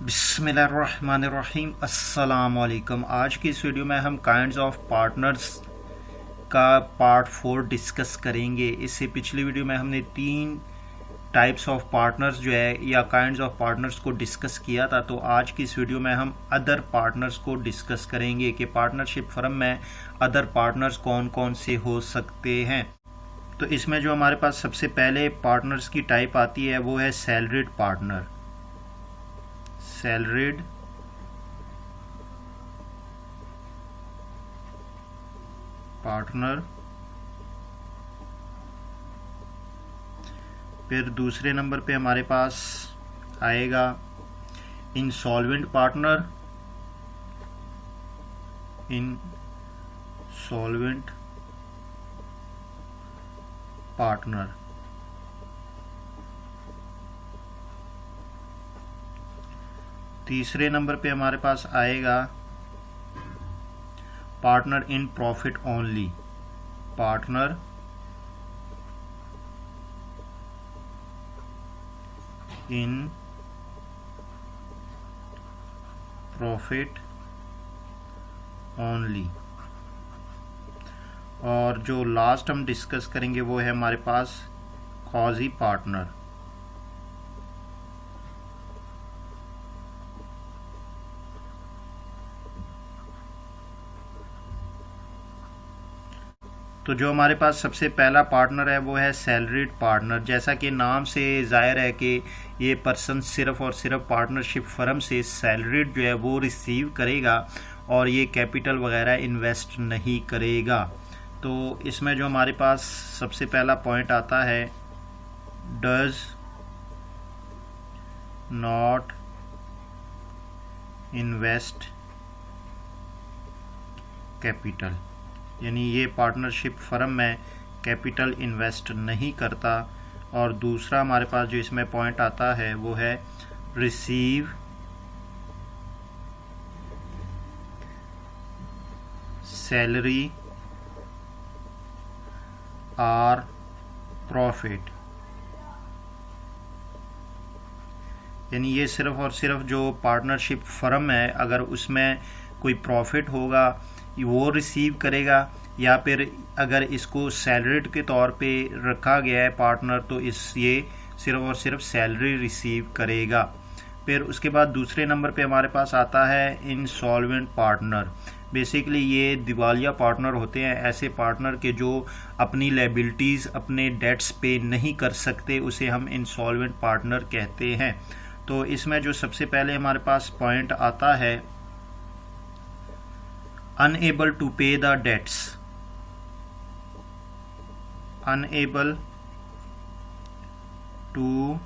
बिस्मिल्लाहिर्रहमानिर्रहीम अस्सलाम वालेकुम। आज की इस वीडियो में हम काइंड्स ऑफ पार्टनर्स का पार्ट 4 डिस्कस करेंगे। इससे पिछली वीडियो में हमने 3 टाइप्स ऑफ पार्टनर्स जो है या काइंड्स ऑफ पार्टनर्स को डिस्कस किया था। तो आज की इस वीडियो में हम अदर पार्टनर्स को डिस्कस करेंगे कि पार्टनरशिप फर्म में अदर पार्टनर्स कौन कौन से हो सकते हैं। तो इसमें जो हमारे पास सबसे पहले पार्टनर्स की टाइप आती है वो है सैलरीड पार्टनर। Salaried partner. फिर दूसरे नंबर पे हमारे पास आएगा इंसॉल्वेंट पार्टनर। Insolvent partner. तीसरे नंबर पे हमारे पास आएगा partner in profit only. Partner in profit only. और जो लास्ट हम डिस्कस करेंगे वो है हमारे पास क्वाजी पार्टनर। तो जो हमारे पास सबसे पहला पार्टनर है वो है सैलरीड पार्टनर। जैसा कि नाम से जाहिर है कि ये पर्सन सिर्फ और सिर्फ पार्टनरशिप फर्म से सैलरीड जो है वो रिसीव करेगा और ये कैपिटल वगैरह इन्वेस्ट नहीं करेगा। तो इसमें जो हमारे पास सबसे पहला पॉइंट आता है डज नॉट इन्वेस्ट कैपिटल, यानी ये पार्टनरशिप फर्म में कैपिटल इन्वेस्ट नहीं करता। और दूसरा हमारे पास जो इसमें पॉइंट आता है वो है रिसीव सैलरी आर प्रॉफिट, यानी ये सिर्फ और सिर्फ जो पार्टनरशिप फर्म है अगर उसमें कोई प्रॉफिट होगा वो रिसीव करेगा, या फिर अगर इसको सैलरीड के तौर पे रखा गया है पार्टनर तो ये सिर्फ और सिर्फ सैलरी रिसीव करेगा। फिर उसके बाद दूसरे नंबर पे हमारे पास आता है इंसॉल्वेंट पार्टनर। बेसिकली ये दिवालिया पार्टनर होते हैं, ऐसे पार्टनर के जो अपनी लायबिलिटीज़ अपने डेट्स पे नहीं कर सकते, उसे हम इंसॉल्वेंट पार्टनर कहते हैं। तो इसमें जो सबसे पहले हमारे पास पॉइंट आता है unable to pay the debts। unable to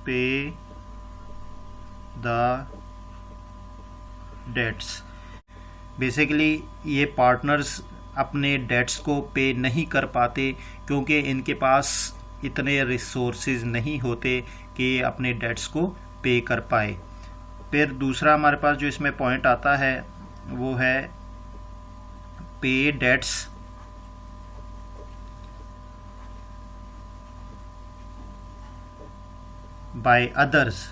pay the debts। Basically ये पार्टनर्स अपने डेट्स को पे नहीं कर पाते क्योंकि इनके पास इतने रिसोर्सेज नहीं होते कि अपने डेट्स को पे कर पाए। फिर दूसरा हमारे पास जो इसमें पॉइंट आता है वो है pay debts by others.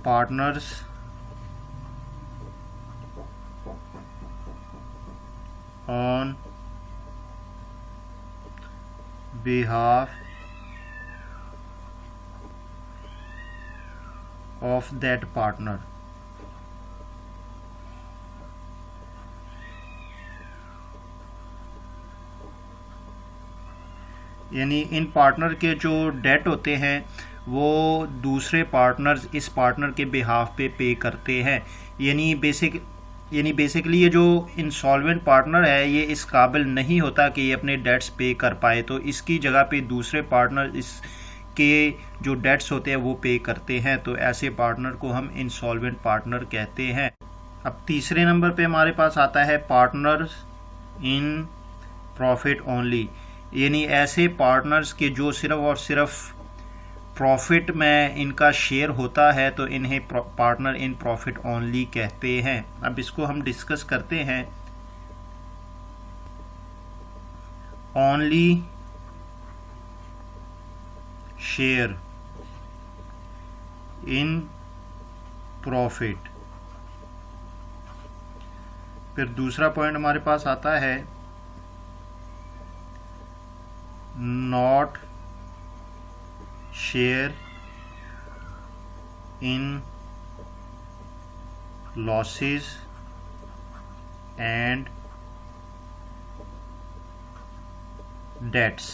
Partners on behalf of that partner। यानी इन पार्टनर के जो डेट होते हैं वो दूसरे पार्टनर्स इस पार्टनर के बिहाफ पे करते हैं। यानी बेसिकली ये जो इंसॉल्वेंट पार्टनर है ये इस काबिल नहीं होता कि ये अपने डेट्स पे कर पाए, तो इसकी जगह पे दूसरे पार्टनर इसके जो डेट्स होते हैं वो पे करते हैं। तो ऐसे पार्टनर को हम इंसॉल्वेंट पार्टनर कहते हैं। अब तीसरे नंबर पे हमारे पास आता है पार्टनर्स इन प्रॉफिट ओनली, यानी ऐसे पार्टनर्स के जो सिर्फ और सिर्फ प्रॉफिट में इनका शेयर होता है तो इन्हें पार्टनर इन प्रॉफिट ओनली कहते हैं। अब इसको हम डिस्कस करते हैं। only share in profit। फिर दूसरा पॉइंट हमारे पास आता है not share in losses and debts।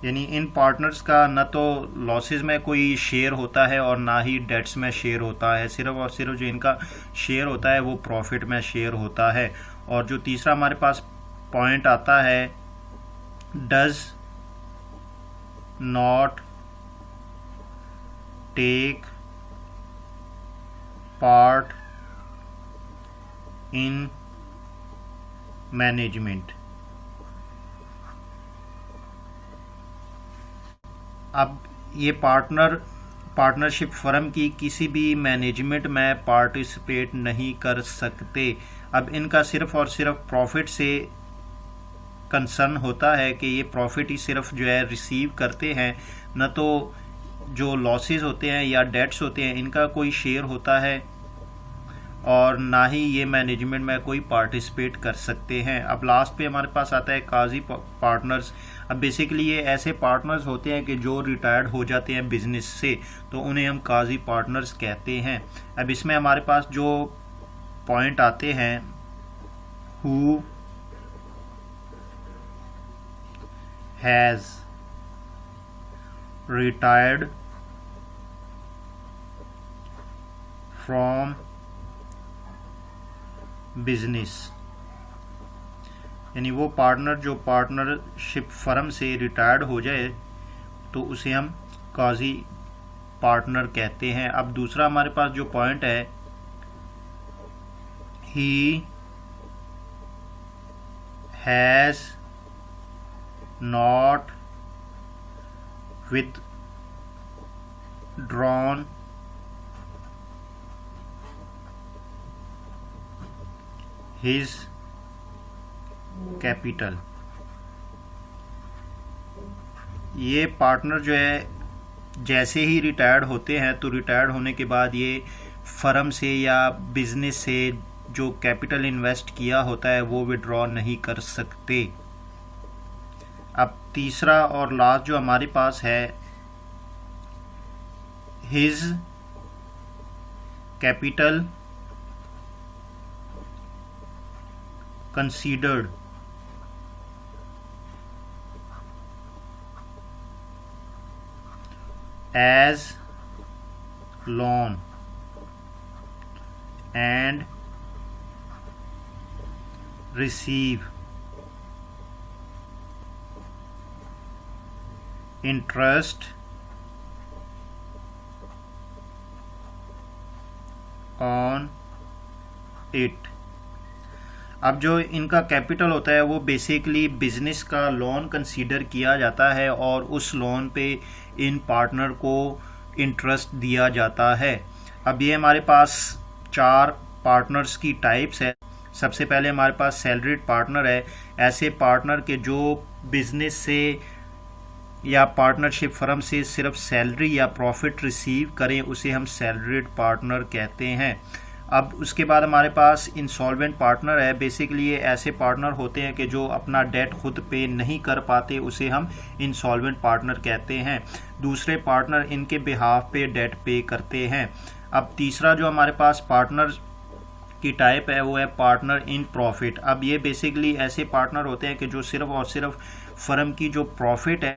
यानी इन पार्टनर्स का न तो लॉसेस में कोई शेयर होता है और ना ही डेट्स में शेयर होता है, सिर्फ और सिर्फ जो इनका शेयर होता है वो प्रॉफिट में शेयर होता है। और जो तीसरा हमारे पास पॉइंट आता है does not take part in management. अब ये पार्टनरशिप फर्म की किसी भी मैनेजमेंट में पार्टिसिपेट नहीं कर सकते। अब इनका सिर्फ और सिर्फ प्रॉफिट से कंसर्न होता है कि ये प्रॉफिट ही सिर्फ जो है रिसीव करते हैं, न तो जो लॉसेस होते हैं या डेट्स होते हैं इनका कोई शेयर होता है और ना ही ये मैनेजमेंट में कोई पार्टिसिपेट कर सकते हैं। अब लास्ट पे हमारे पास आता है काजी पार्टनर्स। अब बेसिकली ये ऐसे पार्टनर्स होते हैं कि जो रिटायर्ड हो जाते हैं बिजनेस से, तो उन्हें हम काजी पार्टनर्स कहते हैं। अब इसमें हमारे पास जो पॉइंट आते हैं who has retired from business, यानी वो पार्टनर जो पार्टनरशिप फर्म से रिटायर्ड हो जाए तो उसे हम काजी पार्टनर कहते हैं। अब दूसरा हमारे पास जो पॉइंट है he has not withdrawn his capital। ये पार्टनर जो है जैसे ही रिटायर्ड होते हैं तो रिटायर्ड होने के बाद ये फर्म से या बिजनेस से जो कैपिटल इन्वेस्ट किया होता है वो विड्रॉ नहीं कर सकते। अब तीसरा और लास्ट जो हमारे पास है his capital considered as loan and receive interest on it। अब जो इनका कैपिटल होता है वो बेसिकली बिजनेस का लोन कंसीडर किया जाता है और उस लोन पे इन पार्टनर को इंटरेस्ट दिया जाता है। अब ये हमारे पास 4 पार्टनर्स की टाइप्स है। सबसे पहले हमारे पास सैलरीड पार्टनर है। ऐसे पार्टनर के जो बिजनेस से या पार्टनरशिप फर्म से सिर्फ सैलरी या प्रॉफिट रिसीव करें उसे हम सैलरीड पार्टनर कहते हैं। अब उसके बाद हमारे पास इंसॉल्वेंट पार्टनर है। बेसिकली ये ऐसे पार्टनर होते हैं कि जो अपना डेट खुद पे नहीं कर पाते, उसे हम इंसॉल्वेंट पार्टनर कहते हैं। दूसरे पार्टनर इनके बिहाफ पे डेट पे करते हैं। अब तीसरा जो हमारे पास पार्टनर की टाइप है वो है पार्टनर इन प्रॉफिट। अब ये बेसिकली ऐसे पार्टनर होते हैं कि जो सिर्फ और सिर्फ फर्म की जो प्रॉफिट है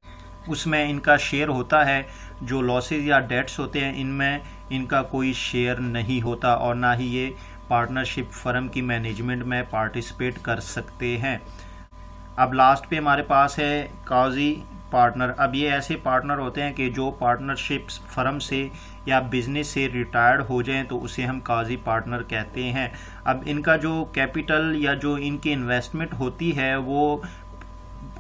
उसमें इनका शेयर होता है, जो लॉसेस या डेट्स होते हैं इनमें इनका कोई शेयर नहीं होता और ना ही ये पार्टनरशिप फर्म की मैनेजमेंट में पार्टिसिपेट कर सकते हैं। अब लास्ट पे हमारे पास है काजी पार्टनर। अब ये ऐसे पार्टनर होते हैं कि जो पार्टनरशिप फर्म से या बिजनेस से रिटायर्ड हो जाएं तो उसे हम काजी पार्टनर कहते हैं। अब इनका जो कैपिटल या जो इनकी इन्वेस्टमेंट होती है वो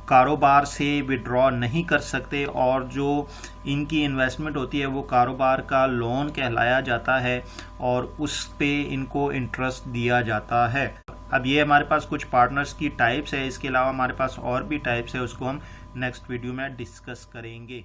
कारोबार से विड्रॉ नहीं कर सकते और जो इनकी इन्वेस्टमेंट होती है वो कारोबार का लोन कहलाया जाता है और उस पे इनको इंटरेस्ट दिया जाता है। अब ये हमारे पास कुछ पार्टनर्स की टाइप्स है, इसके अलावा हमारे पास और भी टाइप्स है, उसको हम नेक्स्ट वीडियो में डिस्कस करेंगे।